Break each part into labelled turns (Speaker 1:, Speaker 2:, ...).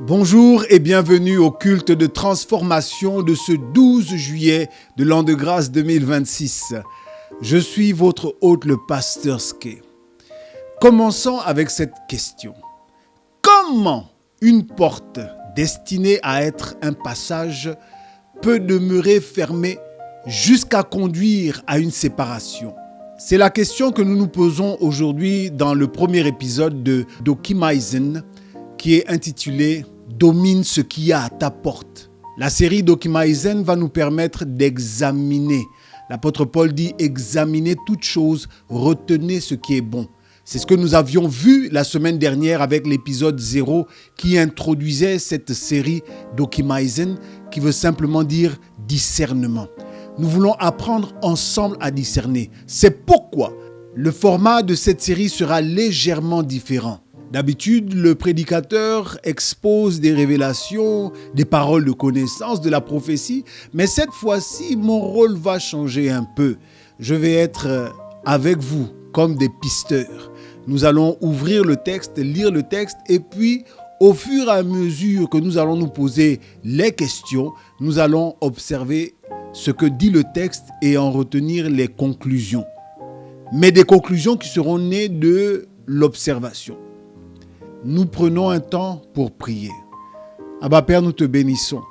Speaker 1: Bonjour et bienvenue au culte de transformation de ce 12 juillet de l'an de grâce 2026. Je suis votre hôte, le pasteur Ske. Commençons avec cette question. Comment une porte destinée à être un passage peut demeurer fermée jusqu'à conduire à une séparation? C'est la question que nous nous posons aujourd'hui dans le premier épisode de Dokimaisen, qui est intitulé « Domine ce qu'il y a à ta porte ». La série Dokimaisen va nous permettre d'examiner. L'apôtre Paul dit « Examinez toutes choses, retenez ce qui est bon ». C'est ce que nous avions vu la semaine dernière avec l'épisode 0 qui introduisait cette série Dokimaisen qui veut simplement dire discernement. Nous voulons apprendre ensemble à discerner. C'est pourquoi le format de cette série sera légèrement différent. D'habitude, le prédicateur expose des révélations, des paroles de connaissance, de la prophétie, mais cette fois-ci, mon rôle va changer un peu. Je vais être avec vous comme des pisteurs. Nous allons ouvrir le texte, lire le texte, et puis, au fur et à mesure que nous allons nous poser les questions, nous allons observer ce que dit le texte et en retenir les conclusions. Mais des conclusions qui seront nées de l'observation. Nous prenons un temps pour prier. Abba Père, nous te bénissons.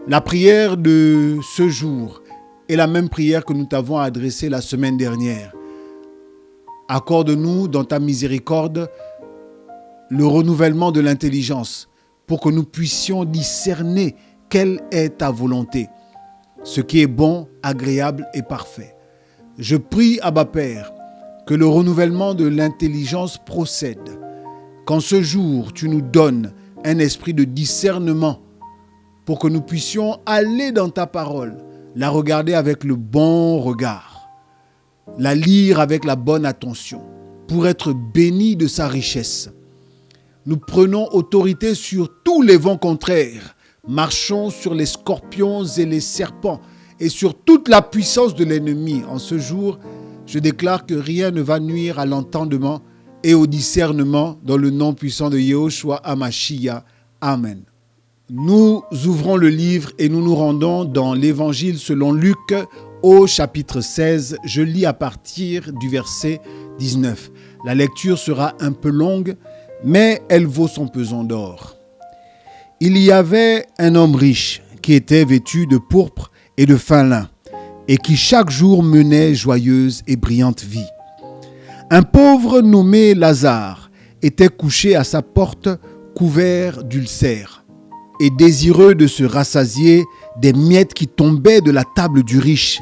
Speaker 1: La prière de ce jour est la même prière que nous t'avons adressée la semaine dernière. Accorde-nous dans ta miséricorde le renouvellement de l'intelligence pour que nous puissions discerner quelle est ta volonté, ce qui est bon, agréable et parfait. Je prie, Abba Père, que le renouvellement de l'intelligence procède. Qu'en ce jour, tu nous donnes un esprit de discernement pour que nous puissions aller dans ta parole, la regarder avec le bon regard, la lire avec la bonne attention, pour être bénis de sa richesse. Nous prenons autorité sur tous les vents contraires, marchons sur les scorpions et les serpents et sur toute la puissance de l'ennemi. En ce jour, je déclare que rien ne va nuire à l'entendement et au discernement dans le nom puissant de Yehoshua HaMashiach. Amen. Nous ouvrons le livre et nous nous rendons dans l'évangile selon Luc au chapitre 16. Je lis à partir du verset 19. La lecture sera un peu longue, mais elle vaut son pesant d'or. Il y avait un homme riche qui était vêtu de pourpre et de fin lin et qui chaque jour menait joyeuse et brillante vie. Un pauvre nommé Lazare était couché à sa porte, couvert d'ulcères, et désireux de se rassasier des miettes qui tombaient de la table du riche,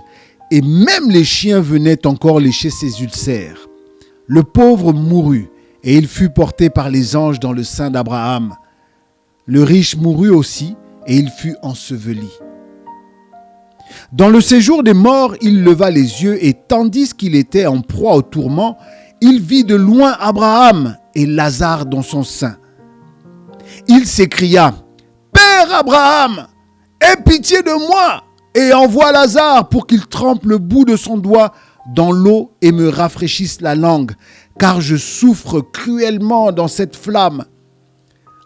Speaker 1: et même les chiens venaient encore lécher ses ulcères. Le pauvre mourut, et il fut porté par les anges dans le sein d'Abraham. Le riche mourut aussi, et il fut enseveli. Dans le séjour des morts, il leva les yeux et tandis qu'il était en proie au tourment, il vit de loin Abraham et Lazare dans son sein. Il s'écria « Père Abraham, aie pitié de moi et envoie Lazare pour qu'il trempe le bout de son doigt dans l'eau et me rafraîchisse la langue, car je souffre cruellement dans cette flamme. »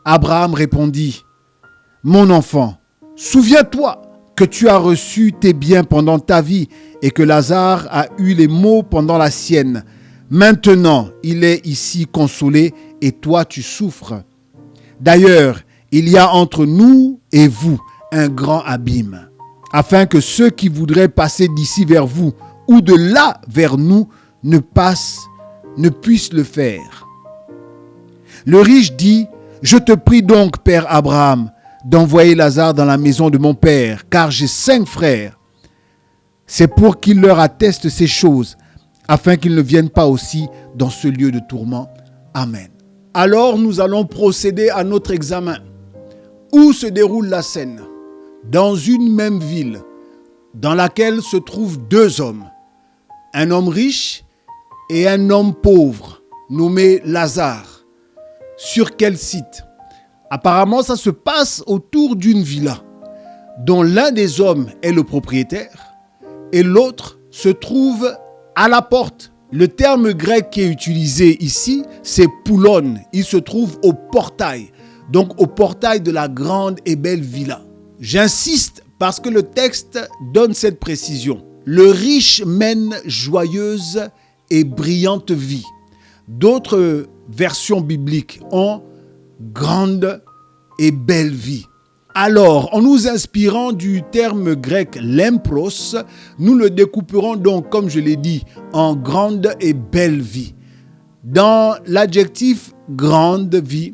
Speaker 1: Abraham répondit « Mon enfant, souviens-toi que tu as reçu tes biens pendant ta vie et que Lazare a eu les maux pendant la sienne. Maintenant, il est ici consolé et toi tu souffres. D'ailleurs, il y a entre nous et vous un grand abîme, afin que ceux qui voudraient passer d'ici vers vous ou de là vers nous ne puissent le faire. » Le riche dit « Je te prie donc, Père Abraham, d'envoyer Lazare dans la maison de mon père, car j'ai 5 frères. C'est pour qu'il leur atteste ces choses, afin qu'ils ne viennent pas aussi dans ce lieu de tourment. Amen. » Alors nous allons procéder à notre examen. Où se déroule la scène? Dans une même ville, dans laquelle se trouvent 2 hommes. Un homme riche et un homme pauvre, nommé Lazare. Sur quel site? Apparemment, ça se passe autour d'une villa, dont l'un des hommes est le propriétaire et l'autre se trouve à la porte. Le terme grec qui est utilisé ici, c'est poulon. Il se trouve au portail. donc au portail de la grande et belle villa. J'insiste parce que le texte donne cette précision. Le riche mène joyeuse et brillante vie. D'autres versions bibliques ont grande et belle vie. Alors, en nous inspirant du terme grec lempros, nous le découperons donc, comme je l'ai dit, en grande et belle vie. Dans l'adjectif grande vie,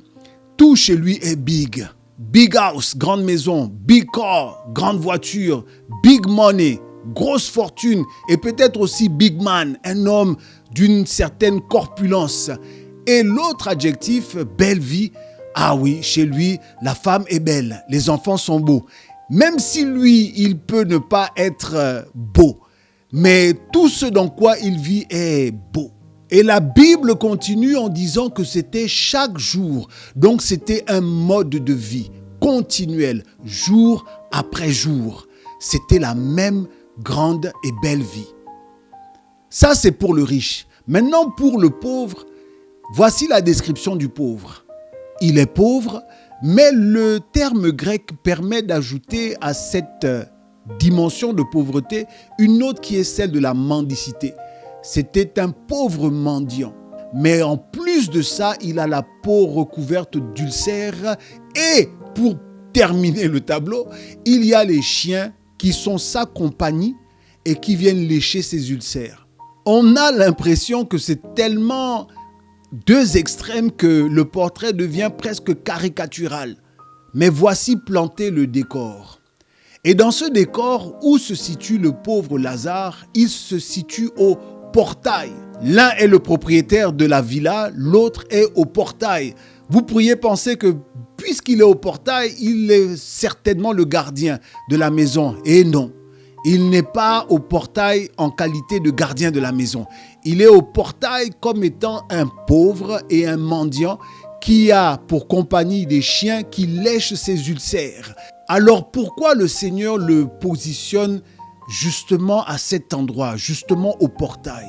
Speaker 1: tout chez lui est big. Big house, grande maison, big car, grande voiture, big money, grosse fortune et peut-être aussi big man, un homme d'une certaine corpulence. Et l'autre adjectif, belle vie, ah oui, chez lui, la femme est belle, les enfants sont beaux. Même si lui, il peut ne pas être beau, mais tout ce dans quoi il vit est beau. Et la Bible continue en disant que c'était chaque jour. Donc c'était un mode de vie continuel, jour après jour. C'était la même grande et belle vie. Ça, c'est pour le riche. Maintenant, pour le pauvre, voici la description du pauvre. Il est pauvre, mais le terme grec permet d'ajouter à cette dimension de pauvreté une autre qui est celle de la mendicité. C'était un pauvre mendiant. Mais en plus de ça, il a la peau recouverte d'ulcères. Et pour terminer le tableau, il y a les chiens qui sont sa compagnie et qui viennent lécher ses ulcères. On a l'impression que c'est tellement deux extrêmes que le portrait devient presque caricatural. Mais voici planté le décor. Et dans ce décor, où se situe le pauvre Lazare, il se situe au portail. L'un est le propriétaire de la villa, l'autre est au portail. Vous pourriez penser que puisqu'il est au portail, il est certainement le gardien de la maison. Et non, il n'est pas au portail en qualité de gardien de la maison. Il est au portail comme étant un pauvre et un mendiant qui a pour compagnie des chiens qui lèchent ses ulcères. Alors pourquoi le Seigneur le positionne justement à cet endroit, justement au portail?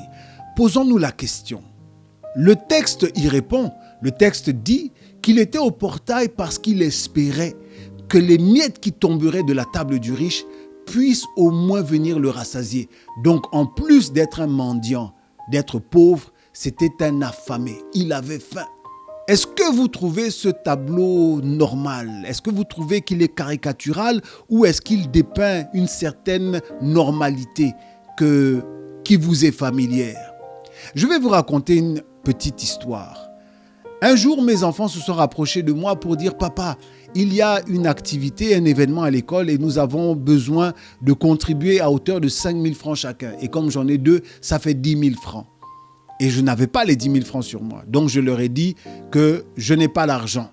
Speaker 1: Posons-nous la question. Le texte y répond. Le texte dit qu'il était au portail parce qu'il espérait que les miettes qui tomberaient de la table du riche puissent au moins venir le rassasier. Donc en plus d'être un mendiant, d'être pauvre, c'était un affamé. Il avait faim. Est-ce que vous trouvez ce tableau normal? Est-ce que vous trouvez qu'il est caricatural ou est-ce qu'il dépeint une certaine normalité qui vous est familière? Je vais vous raconter une petite histoire. Un jour, mes enfants se sont rapprochés de moi pour dire « Papa, il y a une activité, un événement à l'école et nous avons besoin de contribuer à hauteur de 5 000 francs chacun. Et comme j'en ai deux, ça fait 10 000 francs. » Et je n'avais pas les 10 000 francs sur moi. Donc, je leur ai dit que je n'ai pas l'argent.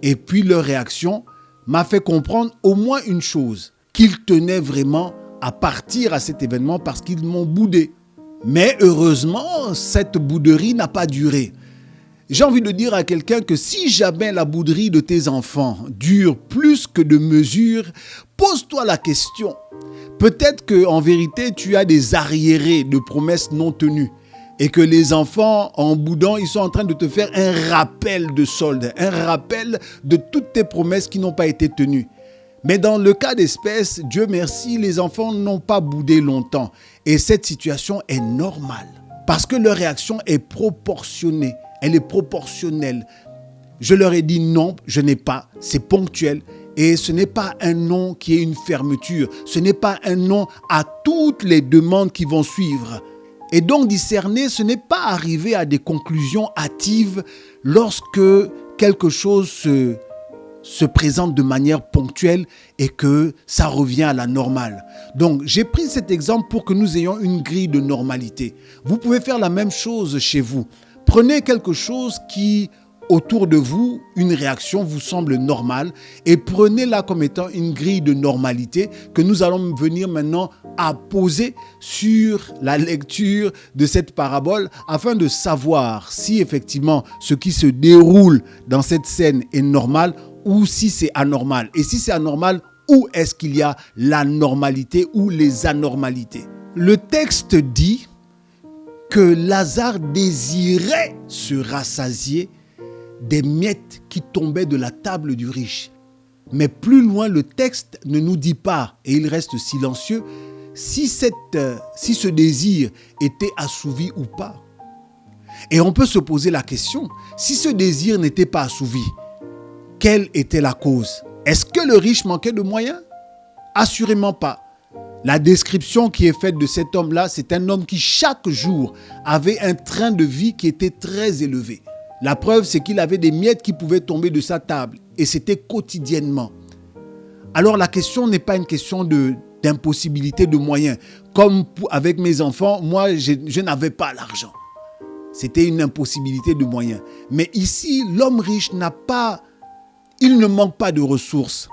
Speaker 1: Et puis, leur réaction m'a fait comprendre au moins une chose, qu'ils tenaient vraiment à partir à cet événement parce qu'ils m'ont boudé. Mais heureusement, cette bouderie n'a pas duré. J'ai envie de dire à quelqu'un que si jamais la bouderie de tes enfants dure plus que de mesure, pose-toi la question. Peut-être qu'en vérité, tu as des arriérés de promesses non tenues. Et que les enfants, en boudant, ils sont en train de te faire un rappel de solde, un rappel de toutes tes promesses qui n'ont pas été tenues. Mais dans le cas d'espèce, Dieu merci, les enfants n'ont pas boudé longtemps. Et cette situation est normale. Parce que leur réaction est proportionnée. Elle est proportionnelle. Je leur ai dit non, je n'ai pas. C'est ponctuel. Et ce n'est pas un non qui est une fermeture. Ce n'est pas un non à toutes les demandes qui vont suivre. Et donc discerner, ce n'est pas arriver à des conclusions hâtives lorsque quelque chose se présente de manière ponctuelle et que ça revient à la normale. Donc j'ai pris cet exemple pour que nous ayons une grille de normalité. Vous pouvez faire la même chose chez vous. Prenez quelque chose qui, autour de vous, une réaction vous semble normale et prenez-la comme étant une grille de normalité que nous allons venir maintenant à poser sur la lecture de cette parabole afin de savoir si effectivement ce qui se déroule dans cette scène est normal ou si c'est anormal. Et si c'est anormal, où est-ce qu'il y a l'anormalité ou les anormalités? Le texte dit que Lazare désirait se rassasier, des miettes qui tombaient de la table du riche. Mais plus loin, le texte ne nous dit pas, et il reste silencieux, si ce désir était assouvi ou pas. Et on peut se poser la question, si ce désir n'était pas assouvi, quelle était la cause? Est-ce que le riche manquait de moyens? Assurément pas. La description qui est faite de cet homme-là, c'est un homme qui chaque jour avait un train de vie qui était très élevé. La preuve, c'est qu'il avait des miettes qui pouvaient tomber de sa table et c'était quotidiennement. Alors la question n'est pas une question d'impossibilité de moyens. Comme avec mes enfants, moi, je n'avais pas l'argent. C'était une impossibilité de moyens. Mais ici, l'homme riche il ne manque pas de ressources.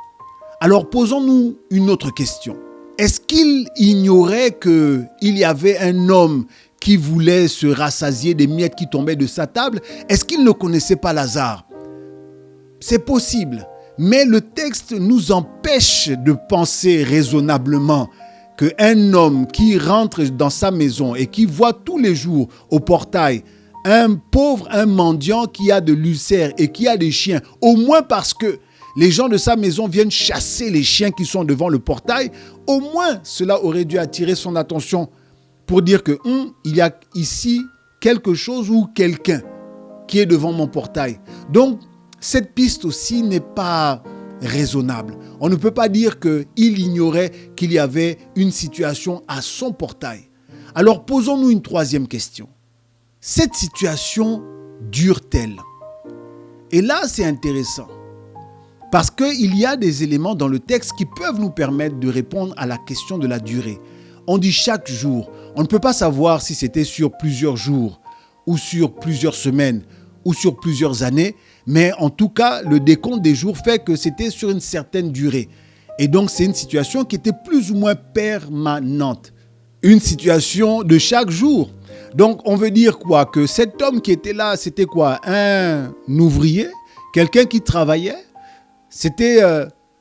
Speaker 1: Alors posons-nous une autre question. Est-ce qu'il ignorait qu'il y avait un homme qui voulait se rassasier des miettes qui tombaient de sa table? Est-ce qu'il ne connaissait pas Lazare? C'est possible. Mais le texte nous empêche de penser raisonnablement qu'un homme qui rentre dans sa maison et qui voit tous les jours au portail un pauvre, un mendiant qui a de l'ulcère et qui a des chiens, au moins parce que les gens de sa maison viennent chasser les chiens qui sont devant le portail, au moins cela aurait dû attirer son attention pour dire que il y a ici quelque chose ou quelqu'un qui est devant mon portail. Donc, cette piste aussi n'est pas raisonnable. On ne peut pas dire qu'il ignorait qu'il y avait une situation à son portail. Alors, posons-nous une troisième question. Cette situation dure-t-elle? Et là, c'est intéressant. Parce qu'il y a des éléments dans le texte qui peuvent nous permettre de répondre à la question de la durée. On dit chaque jour. On ne peut pas savoir si c'était sur plusieurs jours ou sur plusieurs semaines ou sur plusieurs années. Mais en tout cas, le décompte des jours fait que c'était sur une certaine durée. Et donc, c'est une situation qui était plus ou moins permanente. Une situation de chaque jour. Donc, on veut dire quoi? Que cet homme qui était là, c'était quoi? Un ouvrier? Quelqu'un qui travaillait?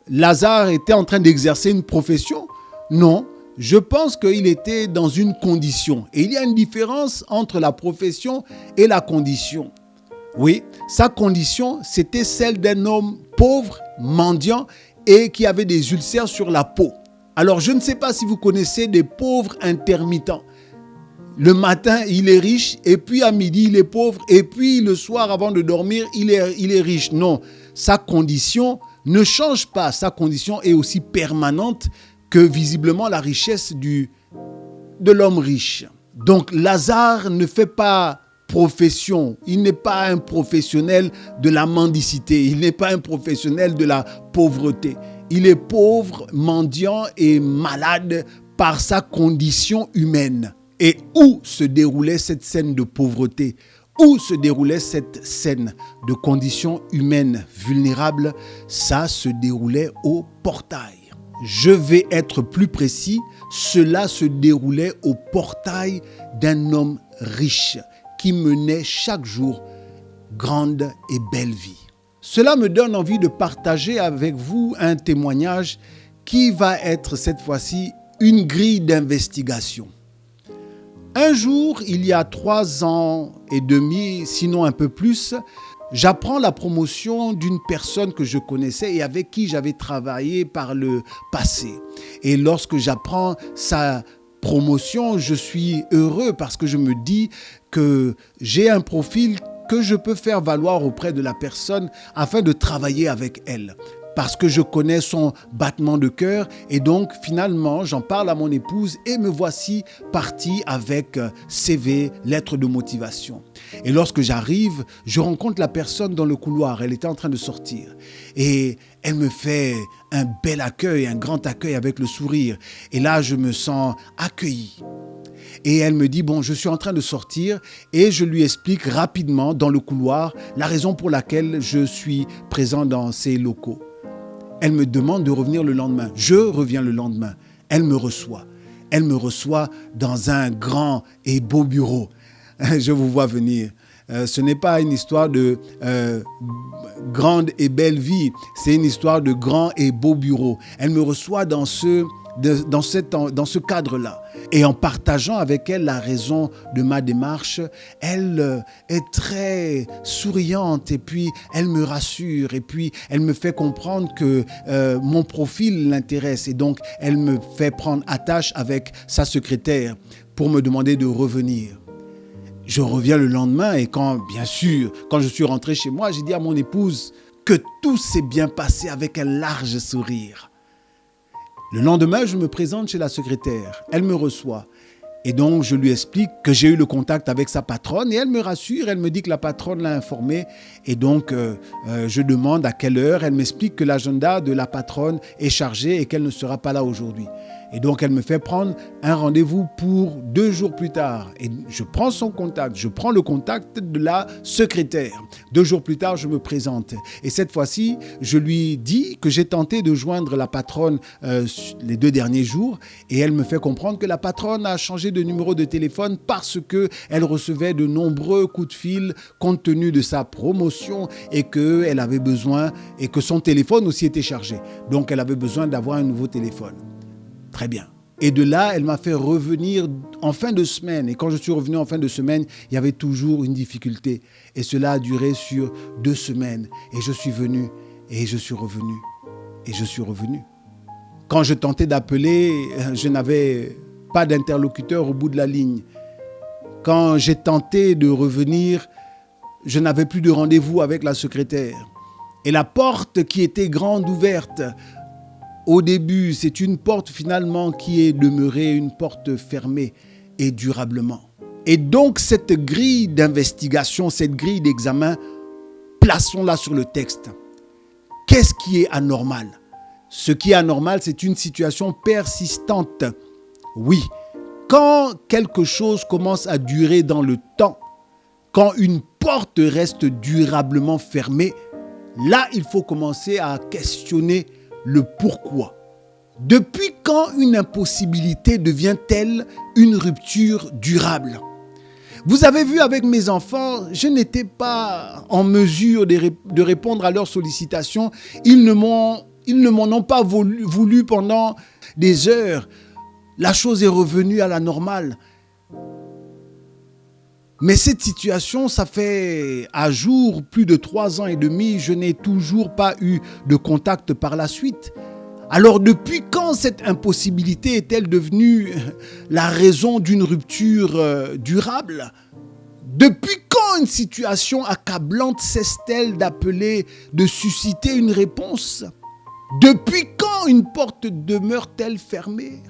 Speaker 1: Lazare était en train d'exercer une profession? Non, je pense qu'il était dans une condition. Et il y a une différence entre la profession et la condition. Oui, sa condition, c'était celle d'un homme pauvre, mendiant et qui avait des ulcères sur la peau. Alors, je ne sais pas si vous connaissez des pauvres intermittents. Le matin, il est riche et puis à midi, il est pauvre et puis le soir, avant de dormir, il est riche. Non, sa condition ne change pas. Sa condition est aussi permanente que visiblement la richesse de l'homme riche. Donc, Lazare ne fait pas profession. Il n'est pas un professionnel de la mendicité. Il n'est pas un professionnel de la pauvreté. Il est pauvre, mendiant et malade par sa condition humaine. Et où se déroulait cette scène de pauvreté? Où se déroulait cette scène de conditions humaines vulnérables? Ça se déroulait au portail. Je vais être plus précis, cela se déroulait au portail d'un homme riche qui menait chaque jour grande et belle vie. Cela me donne envie de partager avec vous un témoignage qui va être cette fois-ci une grille d'investigation. Un jour, il y a 3 ans et demi, sinon un peu plus, j'apprends la promotion d'une personne que je connaissais et avec qui j'avais travaillé par le passé. Et lorsque j'apprends sa promotion, je suis heureux parce que je me dis que j'ai un profil que je peux faire valoir auprès de la personne afin de travailler avec elle. Parce que je connais son battement de cœur et donc finalement j'en parle à mon épouse et me voici parti avec CV, lettre de motivation. Et lorsque j'arrive, je rencontre la personne dans le couloir, elle était en train de sortir et elle me fait un bel accueil, un grand accueil avec le sourire et là je me sens accueilli. Et elle me dit, bon, je suis en train de sortir et je lui explique rapidement dans le couloir la raison pour laquelle je suis présent dans ces locaux. Elle me demande de revenir le lendemain. Je reviens le lendemain. Elle me reçoit. Elle me reçoit dans un grand et beau bureau. Je vous vois venir. Ce n'est pas une histoire de grande et belle vie. C'est une histoire de grand et beau bureau. Elle me reçoit dans ce dans ce cadre-là. Et en partageant avec elle la raison de ma démarche, elle est très souriante et puis elle me rassure et puis elle me fait comprendre que mon profil l'intéresse et donc elle me fait prendre attache avec sa secrétaire pour me demander de revenir. Je reviens le lendemain et bien sûr, quand je suis rentré chez moi, j'ai dit à mon épouse que tout s'est bien passé avec un large sourire. Le lendemain, je me présente chez la secrétaire. Elle me reçoit. Et donc, je lui explique que j'ai eu le contact avec sa patronne et elle me rassure. Elle me dit que la patronne l'a informée. Et donc, je demande à quelle heure. Elle m'explique que l'agenda de la patronne est chargé et qu'elle ne sera pas là aujourd'hui. Et donc, elle me fait prendre un rendez-vous pour 2 jours plus tard. Et je prends son contact. Je prends le contact de la secrétaire. 2 jours plus tard, je me présente. Et cette fois-ci, je lui dis que j'ai tenté de joindre la patronne les 2 derniers jours. Et elle me fait comprendre que la patronne a changé de numéro de téléphone parce qu'elle recevait de nombreux coups de fil compte tenu de sa promotion et qu'elle avait besoin, et que son téléphone aussi était chargé. Donc, elle avait besoin d'avoir un nouveau téléphone. Très bien. Et de là, elle m'a fait revenir en fin de semaine. Et quand je suis revenu en fin de semaine, il y avait toujours une difficulté. Et cela a duré sur 2 semaines. Et je suis venu, et je suis revenu, et je suis revenu. Quand je tentais d'appeler, je n'avais pas d'interlocuteur au bout de la ligne. Quand j'ai tenté de revenir, je n'avais plus de rendez-vous avec la secrétaire. Et la porte qui était grande ouverte, au début, c'est une porte finalement qui est demeurée une porte fermée et durablement. Et donc cette grille d'investigation, cette grille d'examen, plaçons-la sur le texte. Qu'est-ce qui est anormal ? Ce qui est anormal, c'est une situation persistante. Oui, quand quelque chose commence à durer dans le temps, quand une porte reste durablement fermée, là, il faut commencer à questionner le pourquoi. Depuis quand une impossibilité devient-elle une rupture durable ? Vous avez vu avec mes enfants, je n'étais pas en mesure de répondre à leurs sollicitations. Ils ne m'en ont pas voulu pendant des heures. La chose est revenue à la normale. Mais cette situation, ça fait à jour plus de 3 ans et demi, je n'ai toujours pas eu de contact par la suite. Alors depuis quand cette impossibilité est-elle devenue la raison d'une rupture durable ? Depuis quand une situation accablante cesse-t-elle d'appeler, de susciter une réponse ? Depuis quand une porte demeure-t-elle fermée ?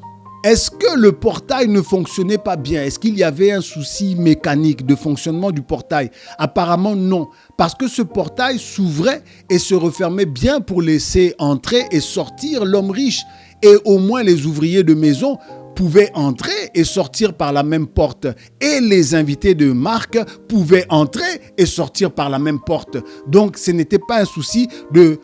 Speaker 1: Est-ce que le portail ne fonctionnait pas bien ? Est-ce qu'il y avait un souci mécanique de fonctionnement du portail ? Apparemment non, parce que ce portail s'ouvrait et se refermait bien pour laisser entrer et sortir l'homme riche. Et au moins les ouvriers de maison pouvaient entrer et sortir par la même porte. Et les invités de marque pouvaient entrer et sortir par la même porte. Donc ce n'était pas un souci de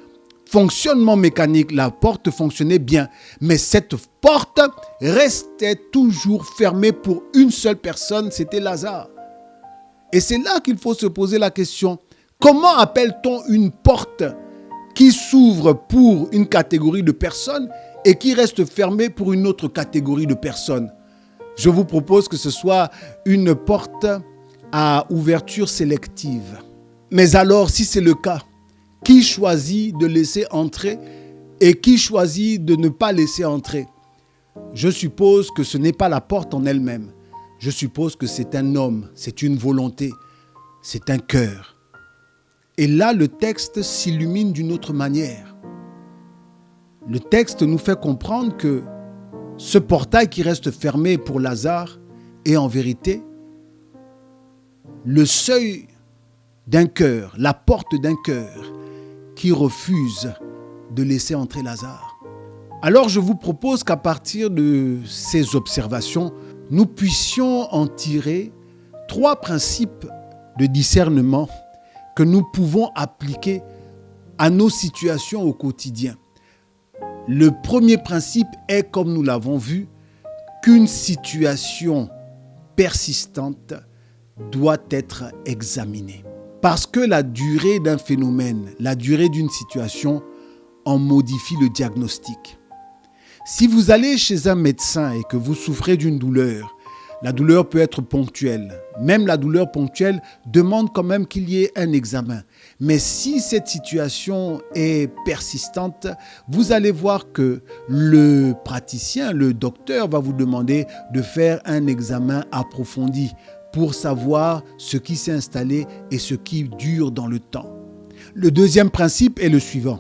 Speaker 1: fonctionnement mécanique, la porte fonctionnait bien, mais cette porte restait toujours fermée pour une seule personne, c'était Lazare. Et c'est là qu'il faut se poser la question, comment appelle-t-on une porte qui s'ouvre pour une catégorie de personnes et qui reste fermée pour une autre catégorie de personnes ? Je vous propose que ce soit une porte à ouverture sélective. Mais alors, si c'est le cas, qui choisit de laisser entrer et qui choisit de ne pas laisser entrer ? Je suppose que ce n'est pas la porte en elle-même. Je suppose que c'est un homme, c'est une volonté, c'est un cœur. Et là, le texte s'illumine d'une autre manière. Le texte nous fait comprendre que ce portail qui reste fermé pour Lazare est en vérité le seuil d'un cœur, la porte d'un cœur qui refuse de laisser entrer Lazare. Alors je vous propose qu'à partir de ces observations, nous puissions en tirer 3 principes de discernement que nous pouvons appliquer à nos situations au quotidien. Le premier principe est, comme nous l'avons vu, qu'une situation persistante doit être examinée. Parce que la durée d'un phénomène, la durée d'une situation en modifie le diagnostic. Si vous allez chez un médecin et que vous souffrez d'une douleur, la douleur peut être ponctuelle. Même la douleur ponctuelle demande quand même qu'il y ait un examen. Mais si cette situation est persistante, vous allez voir que le praticien, le docteur va vous demander de faire un examen approfondi pour savoir ce qui s'est installé et ce qui dure dans le temps. Le deuxième principe est le suivant.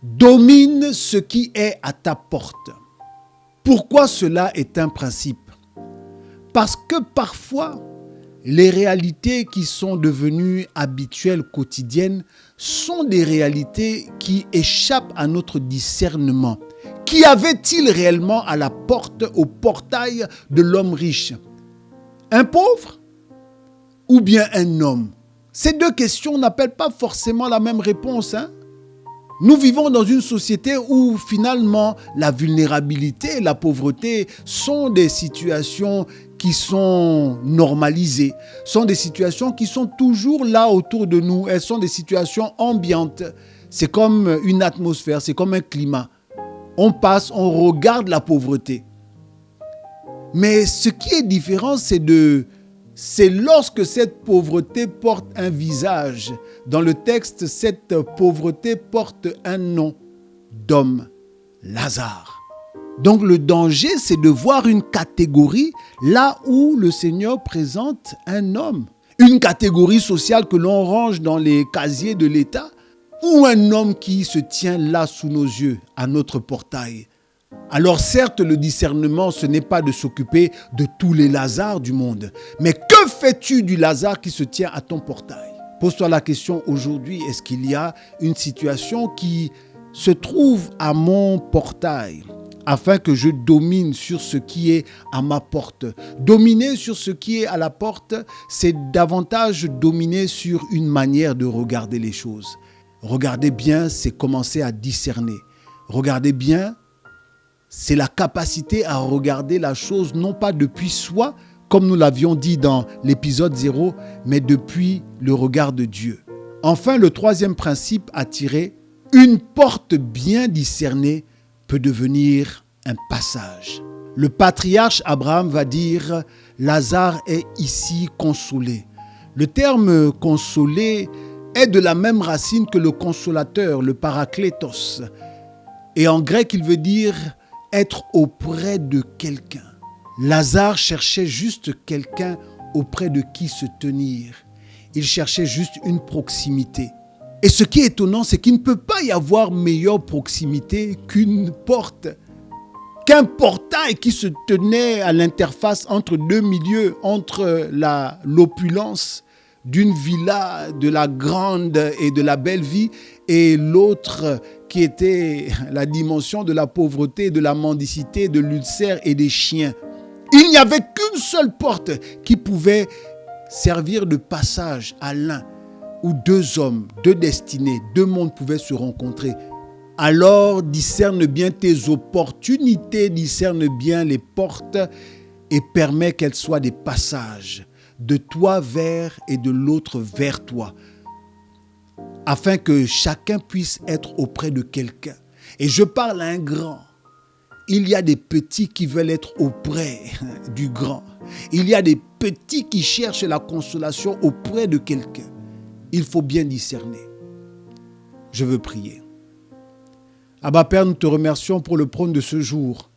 Speaker 1: Domine ce qui est à ta porte. Pourquoi cela est un principe ? Parce que parfois, les réalités qui sont devenues habituelles, quotidiennes, sont des réalités qui échappent à notre discernement. Qu'y avait-il réellement à la porte, au portail de l'homme riche ? Un pauvre ou bien un homme ? Ces deux questions n'appellent pas forcément la même réponse. Nous vivons dans une société où finalement la vulnérabilité, la pauvreté sont des situations qui sont normalisées, sont des situations qui sont toujours là autour de nous. Elles sont des situations ambiantes. C'est comme une atmosphère, c'est comme un climat. On passe, on regarde la pauvreté. Mais ce qui est différent, c'est lorsque cette pauvreté porte un visage. Dans le texte, cette pauvreté porte un nom d'homme, Lazare. Donc le danger, c'est de voir une catégorie là où le Seigneur présente un homme. Une catégorie sociale que l'on range dans les casiers de l'État, ou un homme qui se tient là sous nos yeux, à notre portail. Alors certes, le discernement, ce n'est pas de s'occuper de tous les Lazars du monde. Mais que fais-tu du Lazare qui se tient à ton portail ? Pose-toi la question aujourd'hui, est-ce qu'il y a une situation qui se trouve à mon portail afin que je domine sur ce qui est à ma porte ? Dominer sur ce qui est à la porte, c'est davantage dominer sur une manière de regarder les choses. Regardez bien, c'est commencer à discerner. Regardez bien, c'est la capacité à regarder la chose non pas depuis soi, comme nous l'avions dit dans l'épisode 0, mais depuis le regard de Dieu. Enfin, le troisième principe à tirer, une porte bien discernée peut devenir un passage. Le patriarche Abraham va dire « Lazare est ici consolé ». Le terme « consolé » est de la même racine que le consolateur, le paraklétos. Et en grec, il veut dire être auprès de quelqu'un. Lazare cherchait juste quelqu'un auprès de qui se tenir. Il cherchait juste une proximité. Et ce qui est étonnant, c'est qu'il ne peut pas y avoir meilleure proximité qu'une porte, qu'un portail qui se tenait à l'interface entre deux milieux, entre l'opulence d'une villa, de la grande et de la belle vie, et l'autre qui était la dimension de la pauvreté, de la mendicité, de l'ulcère et des chiens. Il n'y avait qu'une seule porte qui pouvait servir de passage à l'un, où deux hommes, deux destinées, deux mondes pouvaient se rencontrer. Alors discerne bien tes opportunités, discerne bien les portes et permets qu'elles soient des passages de toi vers et de l'autre vers toi, afin que chacun puisse être auprès de quelqu'un. Et je parle à un grand. Il y a des petits qui veulent être auprès du grand. Il y a des petits qui cherchent la consolation auprès de quelqu'un. Il faut bien discerner. Je veux prier. Abba Père, nous te remercions pour le prône de ce jour.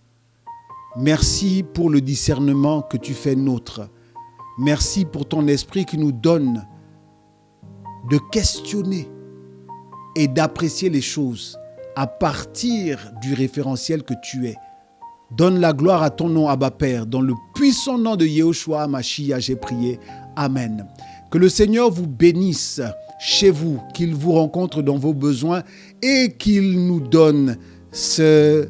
Speaker 1: Merci pour le discernement que tu fais nôtre. Merci pour ton esprit qui nous donne de questionner et d'apprécier les choses à partir du référentiel que tu es. Donne la gloire à ton nom, Abba Père. Dans le puissant nom de Yehoshua HaMashiach, j'ai prié. Amen. Que le Seigneur vous bénisse chez vous, qu'il vous rencontre dans vos besoins et qu'il nous donne ce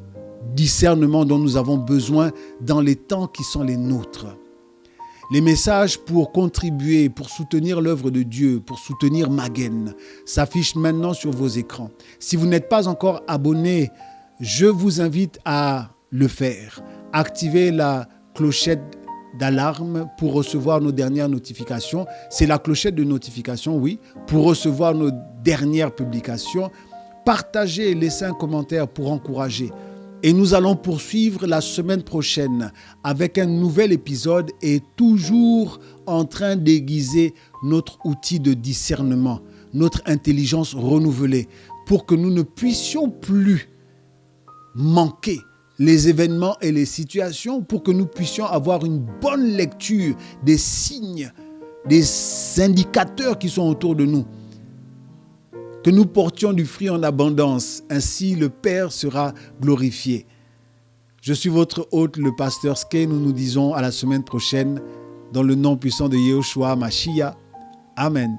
Speaker 1: discernement dont nous avons besoin dans les temps qui sont les nôtres. Les messages pour contribuer, pour soutenir l'œuvre de Dieu, pour soutenir Magen, s'affichent maintenant sur vos écrans. Si vous n'êtes pas encore abonné, je vous invite à le faire. Activez la clochette d'alarme pour recevoir nos dernières notifications. C'est la clochette de notification, oui, pour recevoir nos dernières publications. Partagez, laissez un commentaire pour encourager. Et nous allons poursuivre la semaine prochaine avec un nouvel épisode et toujours en train d'aiguiser notre outil de discernement, notre intelligence renouvelée, pour que nous ne puissions plus manquer les événements et les situations, pour que nous puissions avoir une bonne lecture des signes, des indicateurs qui sont autour de nous. Que nous portions du fruit en abondance, ainsi le Père sera glorifié. Je suis votre hôte, le pasteur Skay. Nous nous disons à la semaine prochaine, dans le nom puissant de Yehoshua Mashiach. Amen.